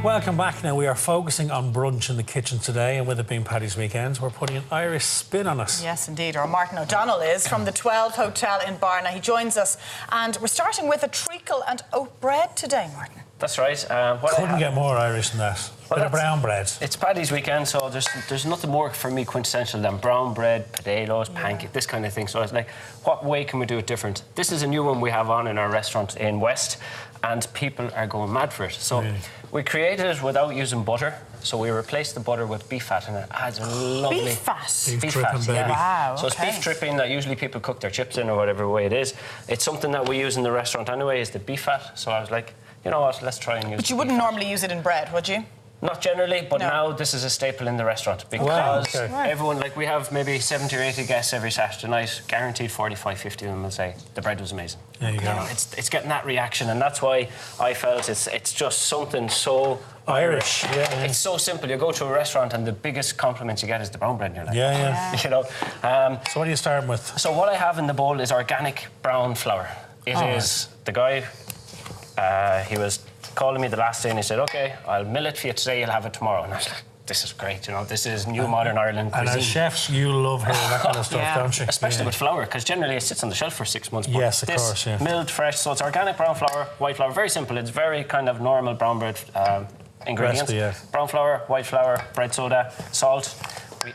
Welcome back. Now, we are focusing on brunch in the kitchen today, and with it being Paddy's weekend, we're putting an Irish spin on it. Yes, indeed. Or Martin O'Donnell is from the 12 Hotel in Barna. He joins us, and we're starting with a treacle and oat bread today, Martin. That's right. Couldn't get more Irish than that. Bit of brown bread. It's Paddy's weekend, so there's nothing more for me quintessential than brown bread, potatoes, pancake, this kind of thing. So I was like, what way can we do it different? This is a new one we have on in our restaurant in West, and people are going mad for it. So we created it without using butter. So we replaced the butter with beef fat, and it adds a lovely... Beef fat? Beef dripping, baby. Yeah. Wow, so it's beef dripping that usually people cook their chips in or whatever way it is. It's something that we use in the restaurant anyway, is the beef fat. So I was like, you know what, let's try and use it. But you wouldn't normally use it in bread, would you? Not generally, but No. now this is a staple in the restaurant because everyone, like we have maybe 70 or 80 guests every Saturday night, guaranteed 45, 50 of them will say, the bread was amazing. There you go. It's getting that reaction, and that's why I felt it's just something so Irish. Yeah. It's so simple. You go to a restaurant and the biggest compliments you get is the brown bread, and you're like, Yeah. you know. So what are you starting with? So what I have in the bowl is organic brown flour. It is the guy, he was calling me the last day and he said, OK, I'll mill it for you today, you'll have it tomorrow. And I was like, this is great, you know, this is new modern Ireland cuisine. And as chefs, you love hearing that kind of stuff, don't you? Especially with flour, because generally it sits on the shelf for 6 months. But yes, of course, yeah. Milled, fresh, so it's organic brown flour, white flour, very simple. It's very kind of normal brown bread ingredients. Recipe, yeah. Brown flour, white flour, bread soda, salt.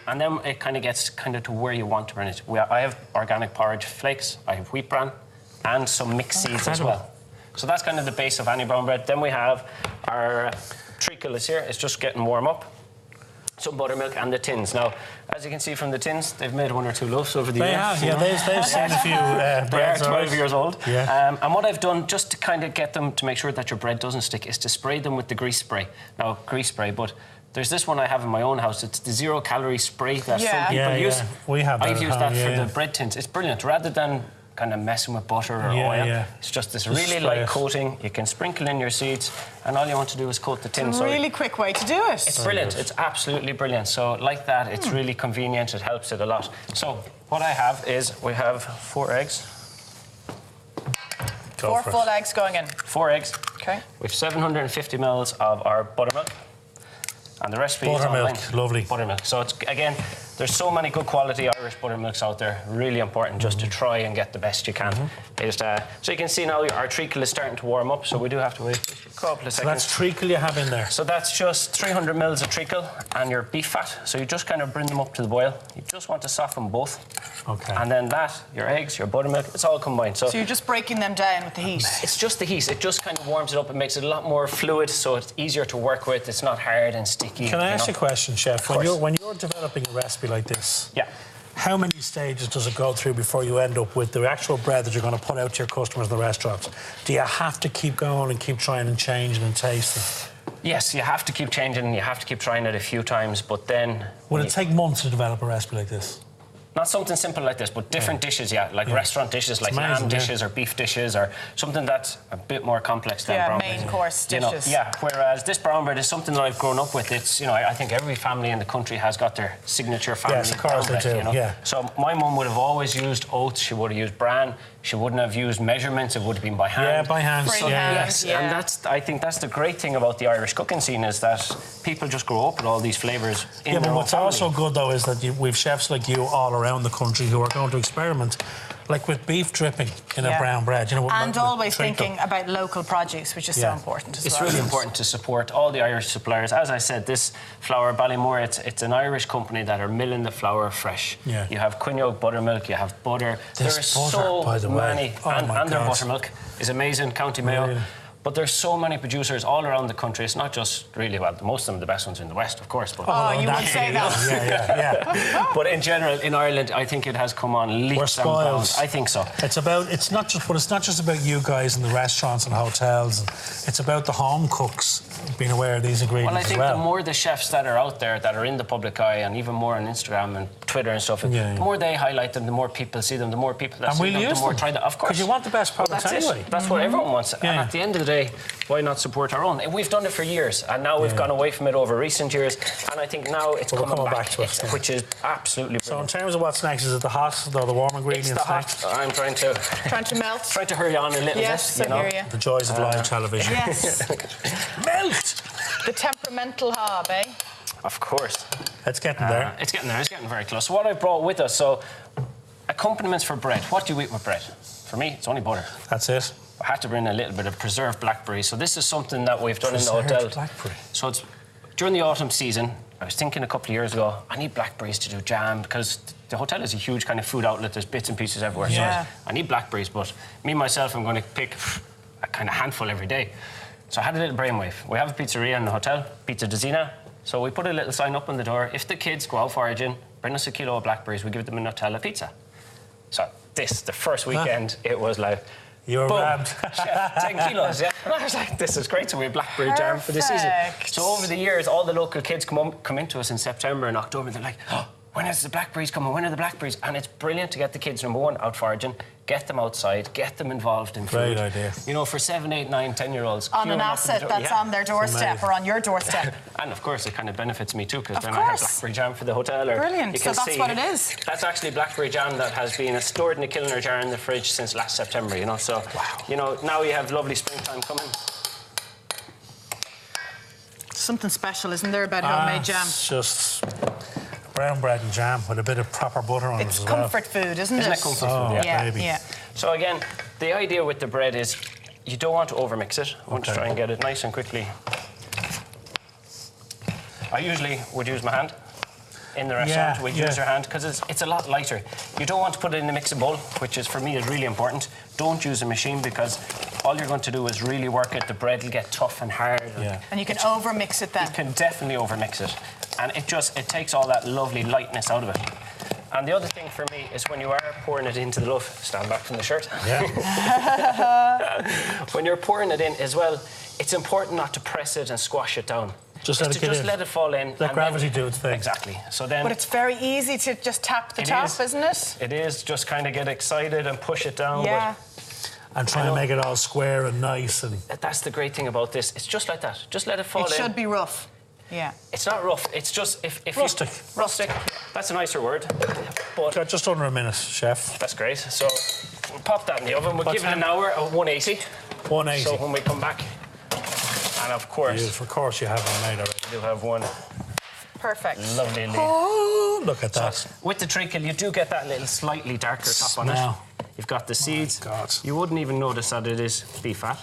And then it kind of gets to where you want to burn it. I have organic porridge flakes, I have wheat bran, and some mixed seeds as well. So that's kind of the base of any brown bread. Then we have our treacle is here. It's just getting warm up. Some buttermilk and the tins. Now, as you can see from the tins, they've made 1 or 2 loaves over the years. They have, yeah. They've seen a few breads. They are 12 years old. Yeah. And what I've done, just to kind of get them to make sure that your bread doesn't stick, is to spray them with the grease spray. Now, grease spray, but there's this one I have in my own house. It's the 0-calorie spray that some people use. We have that. I've used that for the bread tins. It's brilliant. Rather than kind of messing with butter or oil. It's just this really light coating. You can sprinkle in your seeds, and all you want to do is coat the tin. It's a really quick way to do it. It's brilliant. It's absolutely brilliant. So like that, it's really convenient. It helps it a lot. So what I have is we have 4 eggs. 4 full eggs going in. 4 eggs. Okay. We've 750 ml of our buttermilk. And the recipe is online. Lovely. Buttermilk. So it's, again, there's so many good quality Irish buttermilks out there. Really important just to try and get the best you can. So you can see now our treacle is starting to warm up, so we do have to wait a couple of seconds. So that's treacle you have in there? So that's just 300 ml of treacle and your beef fat. So you just kind of bring them up to the boil. You just want to soften both. Okay. And then your eggs, your buttermilk, it's all combined. So you're just breaking them down with the heat? It's just the heat. It just kind of warms it up. It makes it a lot more fluid, so it's easier to work with. It's not hard and sticky. Can I ask you a question, Chef? When you're developing a recipe like this, how many stages does it go through before you end up with the actual bread that you're going to put out to your customers in the restaurants? Do you have to keep going and keep trying and changing and tasting? Yes, you have to keep changing. You have to keep trying it a few times, but then... Would it take months to develop a recipe like this? Not something simple like this, but different dishes, like restaurant dishes, like lamb dishes or beef dishes, or something that's a bit more complex than brown bread. main course dishes. Whereas this brown bread is something that I've grown up with. It's, I think every family in the country has got their signature family brown bread, So my mum would have always used oats, she would have used bran, she wouldn't have used measurements, it would have been by hand. Yeah, by hand. And I think that's the great thing about the Irish cooking scene, is that people just grow up with all these flavours in their own family. What's also good, though, is that we've chefs like you all around the country who are going to experiment, like with beef dripping in a brown bread. And always thinking about local produce, which is so important as well. It's really important to support all the Irish suppliers. As I said, this flour, Ballymore, it's an Irish company that are milling the flour fresh. You have Quiniogue buttermilk, you have butter. There are so many. And their buttermilk is amazing, County Mayo. But there's so many producers all around the country. It's not just really, most of them, the best ones are in the West, of course. But you would say that. But in general, in Ireland, I think it has come on leaps and bounds. I think so. It's not just about you guys in the restaurants and hotels. It's about the home cooks being aware of these ingredients. Well, I think the more the chefs that are out there, that are in the public eye, and even more on Instagram and Twitter and stuff, the more they highlight them, the more people see them, the more people that see them, the more try them. Of course. Because you want the best products anyway. That's what everyone wants. And at the end of the day, why not support our own? We've done it for years, and now we've gone away from it over recent years, and I think now it's coming back to it, which is absolutely brilliant. So in terms of what's next, is it the hot, the warm ingredients? It's the hot. I'm trying to melt. Trying to hurry on a little bit. Yes, I hear you. The joys of live television. Yes. Melt! The temperamental hob, eh? Of course. It's getting there. It's getting there. It's getting very close. So what I brought with us, so accompaniments for bread. What do you eat with bread? For me, it's only butter. That's it. I had to bring a little bit of preserved blackberries. So this is something that we've done in the hotel. Blackberry. So it's during the autumn season. I was thinking a couple of years ago, I need blackberries to do jam because the hotel is a huge kind of food outlet. There's bits and pieces everywhere. Yeah. So I need blackberries, but me, myself, I'm going to pick a kind of handful every day. So I had a little brainwave. We have a pizzeria in the hotel, Pizza Dezina. So we put a little sign up on the door. If the kids go out foraging, bring us a kilo of blackberries, we give them a Nutella pizza. So the first weekend, it was like, you were rammed. Chef, 10 kilos, yeah. And I was like, this is great. So we have blackberry jam for the season. So over the years, all the local kids come into us in September and October. They're like, oh, when is the blackberries coming? When are the blackberries? And it's brilliant to get the kids, number one, out foraging, get them outside, get them involved in food. Great idea. You know, for 7, 8, 9, 10-year-olds. On an asset that's on their doorstep or on your doorstep. And of course, it kind of benefits me too, because then I have blackberry jam for the hotel. Brilliant. So that's what it is. That's actually blackberry jam that has been stored in a Kilner jar in the fridge since last September, you know. So, you know, now we have lovely springtime coming. Something special, isn't there, about homemade jam? It's just brown bread and jam with a bit of proper butter on it as well. It's comfort food, isn't it? Isn't it comfort food? Yeah. Baby. Yeah. So again, the idea with the bread is you don't want to overmix it. I want to try and get it nice and quickly. I usually would use my hand. In the restaurant, we'd use your hand because it's a lot lighter. You don't want to put it in a mixing bowl, which is for me is really important. Don't use a machine because all you're going to do is really work it. The bread will get tough and hard. And you can overmix it then. You can definitely overmix it, and it takes all that lovely lightness out of it. And the other thing for me is when you are pouring it into the loaf, stand back from the shirt. Yeah. When you're pouring it in as well, it's important not to press it and squash it down. Just let it fall in. Let gravity do its thing. Exactly. So then. But it's very easy to just tap the top, isn't it? It is. Just kind of get excited and push it down. Yeah. And try and make it all square and nice. And that's the great thing about this. It's just like that. Just let it fall in. It should be rough. Yeah. It's not rough. It's just if rustic. Rustic. That's a nicer word. But just under a minute, chef. That's great. So we'll pop that in the oven. We'll give it an hour at 180. 180. So when we come back. And of course, you have one made already. You have one. Perfect. Lovely. Oh, look at that. So, with the treacle, you do get that little slightly darker top on it. You've got the seeds. Oh my God. You wouldn't even notice that it is beef fat.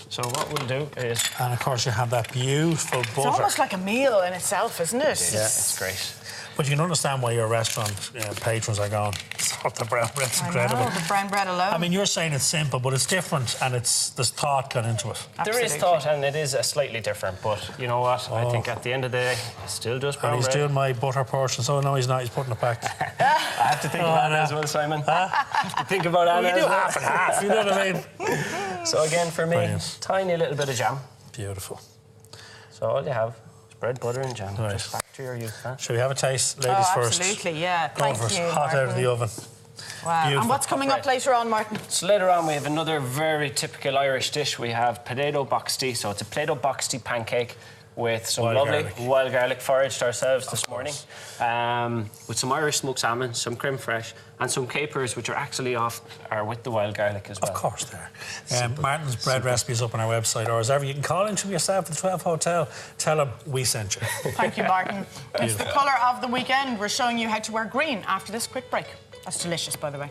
So what we'll do is... And of course you have that beautiful butter. It's almost like a meal in itself, isn't it? Yeah, it's great. But you can understand why your restaurant patrons are going, oh, the brown bread's incredible. I know, the brown bread alone. I mean, you're saying it's simple, but it's different and there's thought gone into it. Absolutely. There is thought and it is slightly different, but you know what? I think at the end of the day, it's still just brown bread. And he's doing my butter portion, so no, he's not. He's putting it back. I have to think about Anna as well, Simon. I have to think about Anna You do half and half, you know what I mean? So again, for me, tiny little bit of jam. Beautiful. So all you have is bread, butter and jam. Right. Just back to your youth, huh? Shall we have a taste, ladies, first? Absolutely, yeah. Thank you, hot out of the oven. Wow. Beautiful. And what's coming up later on, Martin? So later on, we have another very typical Irish dish. We have potato box tea. So it's a potato box tea pancake with some lovely wild garlic foraged ourselves this morning, with some Irish smoked salmon, some creme fraiche, and some capers, which are actually with the wild garlic as well. Of course they are. Martin's bread recipe is up on our website, or as ever, you can call into yourself at the 12 Hotel. Tell him we sent you. Thank you, Martin. It's the colour of the weekend. We're showing you how to wear green after this quick break. That's delicious, by the way.